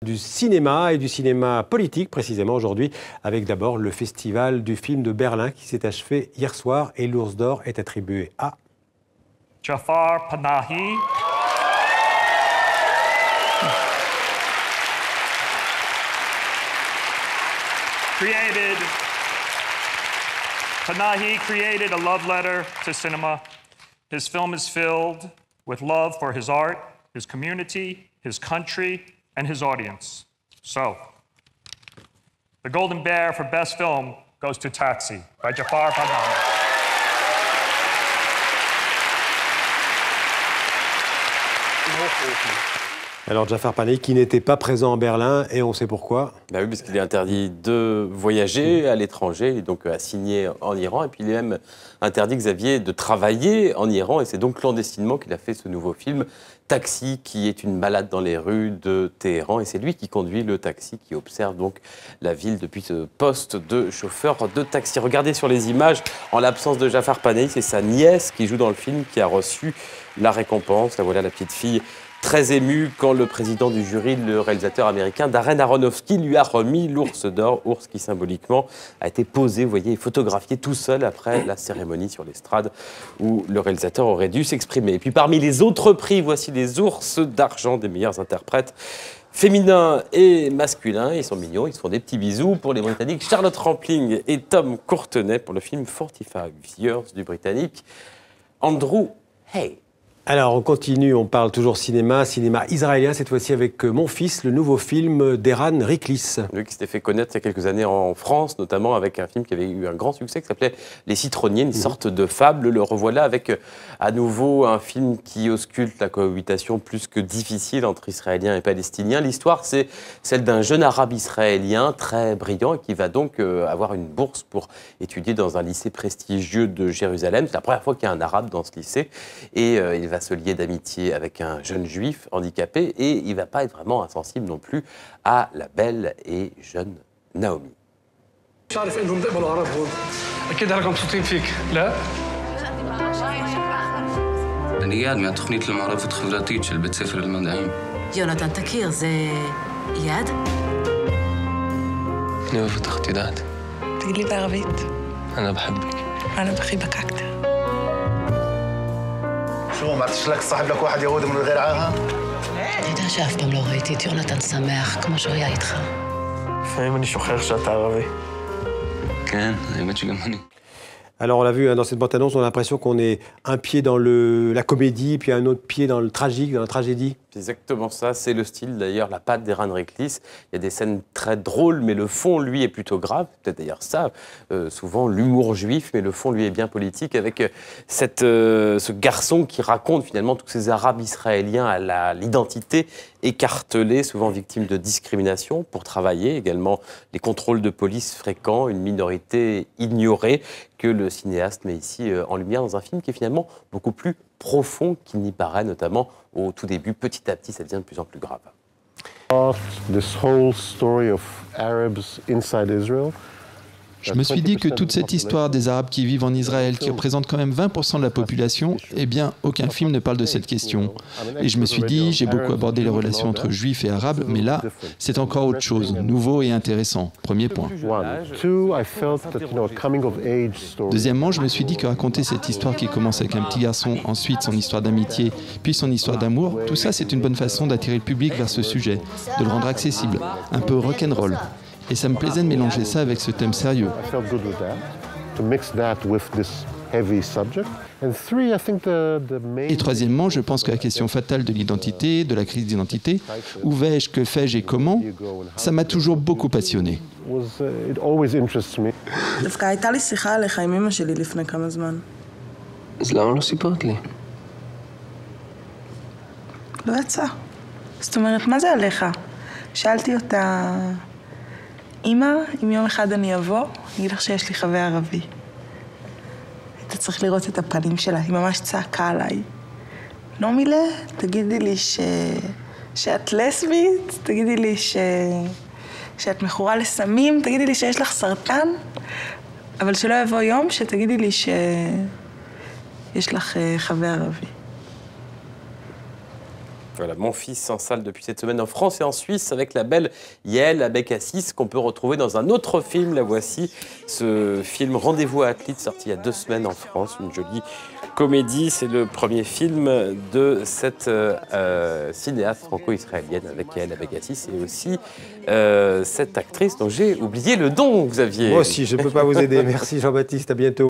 du cinéma et du cinéma politique précisément aujourd'hui, avec d'abord le festival du film de Berlin qui s'est achevé hier soir et l'Ours d'Or est attribué à Jafar Panahi. Panahi created a love letter to cinema. His film is filled with love for his art, his community, his country, and his audience. So, the Golden Bear for Best Film goes to Taxi by Jafar Panahi. Alors Jafar Panahi qui n'était pas présent en Berlin et on sait pourquoi. Bah oui, parce qu'il est interdit de voyager à l'étranger et donc à signer en Iran. Et puis il est même interdit, Xavier, de travailler en Iran. Et c'est donc clandestinement qu'il a fait ce nouveau film, Taxi, qui est une balade dans les rues de Téhéran. Et c'est lui qui conduit le taxi, qui observe donc la ville depuis ce poste de chauffeur de taxi. Regardez sur les images, en l'absence de Jafar Panahi, c'est sa nièce qui joue dans le film qui a reçu la récompense. Là voilà la petite fille très ému quand le président du jury, le réalisateur américain Darren Aronofsky, lui a remis l'Ours d'Or, ours qui symboliquement a été posé, vous voyez, et photographié tout seul après la cérémonie sur l'estrade où le réalisateur aurait dû s'exprimer. Et puis parmi les autres prix, voici les Ours d'Argent des meilleurs interprètes féminins et masculins. Ils sont mignons, ils se font des petits bisous pour les Britanniques Charlotte Rampling et Tom Courtenay pour le film 45 Years du Britannique Andrew Hay. Alors on continue, on parle toujours cinéma israélien, cette fois-ci avec Mon fils, le nouveau film d'Eran Riklis. Lui qui s'était fait connaître il y a quelques années en France, notamment avec un film qui avait eu un grand succès qui s'appelait Les Citronniers, une sorte de fable. Le revoilà avec à nouveau un film qui ausculte la cohabitation plus que difficile entre Israéliens et Palestiniens. L'histoire, c'est celle d'un jeune arabe israélien très brillant et qui va donc avoir une bourse pour étudier dans un lycée prestigieux de Jérusalem. C'est la première fois qu'il y a un arabe dans ce lycée et il va se lier d'amitié avec un jeune juif handicapé et il ne va pas être vraiment insensible non plus à la belle et jeune Naomi. اياد مع تقنية المعرفة الخبراتية של בית ספר المדעים. יונתן תכיר, זה איאד? אני אוהב אותך, את יודעת. תגיד לי בערבית. أنا بحبك. أنا بحبك أكتر. شو ما عرفتش لك صاحب لك واحد يهودي من غير عاهه؟ אתה יודע שאף פעם לא ראיתי את יונתן שמח כמו שהוא היה איתך. לפעמים אני שוכח שאתה ערבי. כן, האמת שגם אני. Alors on l'a vu hein, dans cette bande-annonce, on a l'impression qu'on est un pied dans la comédie, puis un autre pied dans le tragique, dans la tragédie. C'est exactement ça, c'est le style d'ailleurs, la patte d'Eran Riklis. Il y a des scènes très drôles, mais le fond, lui, est plutôt grave. Peut-être d'ailleurs ça, souvent l'humour juif, mais le fond, lui, est bien politique, avec ce garçon qui raconte finalement tous ces Arabes israéliens à l'identité écartelée, souvent victimes de discrimination pour travailler, également les contrôles de police fréquents, une minorité ignorée que le cinéaste met ici en lumière dans un film qui est finalement beaucoup plus profond qu'il n'y paraît, notamment au tout début. Petit à petit, ça devient de plus en plus grave. This whole story of Arabs inside Israel. Je me suis dit que toute cette histoire des Arabes qui vivent en Israël, qui représentent quand même 20% de la population, eh bien, aucun film ne parle de cette question. Et je me suis dit, j'ai beaucoup abordé les relations entre Juifs et Arabes, mais là, c'est encore autre chose, nouveau et intéressant. Premier point. Deuxièmement, je me suis dit que raconter cette histoire qui commence avec un petit garçon, ensuite son histoire d'amitié, puis son histoire d'amour, tout ça, c'est une bonne façon d'attirer le public vers ce sujet, de le rendre accessible, un peu rock'n'roll. Et ça me plaisait de mélanger ça avec ce thème sérieux. Et troisièmement, je pense que la question fatale de l'identité, de la crise d'identité, où vais-je, que fais-je et comment, ça m'a toujours beaucoup passionné. דווקא הייתה לי שיחה עליך עם אמא שלי לפני כמה זמן. אז למה לא סיפרת לי? לא יצא. זאת אומרת, מה זה עליך? שאלתי אותה, אמא, אם יום אחד אני אבוא, אני אגיד לך שיש לי חבר ערבי. אתה צריך לראות את הפנים שלה, היא ממש צעקה עליי. נומילה, תגידי לי שאת לסבית, תגידי לי שאת מכורה לסמים, תגידי לי שיש לך סרטן, אבל שלא יבוא יום שתגידי לי שיש לך חבר ערבי. Voilà, Mon fils en salle depuis cette semaine en France et en Suisse avec la belle Yael Abekassis qu'on peut retrouver dans un autre film. La voici, ce film Rendez-vous à Athlite, sorti il y a 2 semaines en France. Une jolie comédie. C'est le premier film de cette cinéaste franco-israélienne avec Yael Abekassis et aussi cette actrice dont j'ai oublié le nom, Xavier. Moi aussi, je ne peux pas vous aider. Merci Jean-Baptiste, à bientôt.